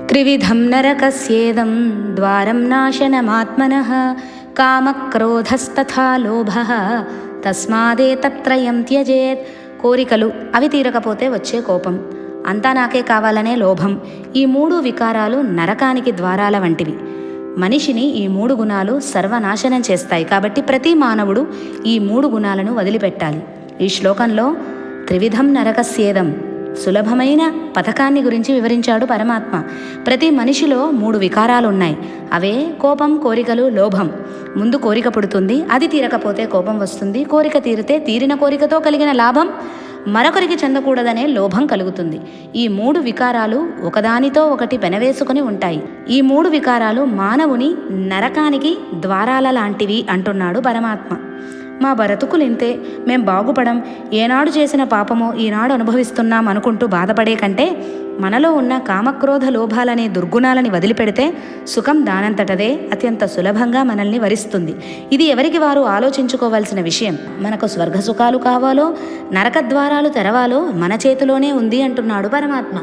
త్రివిధం నరకస్యేదం ద్వారం నాశనమాత్మనః కామక్రోధస్తథా లోభః తస్మాదేతత్రయం త్యజేత్. కోరికలు, అవి తీరకపోతే వచ్చే కోపం, అంతా నాకే కావాలనే లోభం, ఈ మూడు వికారాలు నరకానికి ద్వారాల వంటివి. మనిషిని ఈ మూడు గుణాలు సర్వనాశనం చేస్తాయి. కాబట్టి ప్రతి మానవుడు ఈ మూడు గుణాలను వదిలిపెట్టాలి. ఈ శ్లోకంలో త్రివిధం నరకస్యేదం, సులభమైన పథకాన్ని గురించి వివరించాడు పరమాత్మ. ప్రతి మనిషిలో మూడు వికారాలు ఉన్నాయి. అవే కోపం, కోరికలు, లోభం. ముందు కోరిక పుడుతుంది, అది తీరకపోతే కోపం వస్తుంది. కోరిక తీరితే తీరిన కోరికతో కలిగిన లాభం మరొకరికి చెందకూడదనే లోభం కలుగుతుంది. ఈ మూడు వికారాలు ఒకదానితో ఒకటి పెనవేసుకుని ఉంటాయి. ఈ మూడు వికారాలు మానవుని నరకానికి ద్వారాల లాంటివి అంటున్నాడు పరమాత్మ. మా బ్రతుకులింతే, మేం బాగుపడం, ఏనాడు చేసిన పాపమో ఈనాడు అనుభవిస్తున్నాం అనుకుంటూ బాధపడే కంటే మనలో ఉన్న కామక్రోధ లోభాలనే దుర్గుణాలని వదిలిపెడితే సుఖం దానంతటదే అత్యంత సులభంగా మనల్ని వరిస్తుంది. ఇది ఎవరికి వారు ఆలోచించుకోవాల్సిన విషయం. మనకు స్వర్గ సుఖాలు కావాలో నరకద్వారాలు తెరవాలో మన చేతిలోనే ఉంది అంటున్నాడు పరమాత్మ.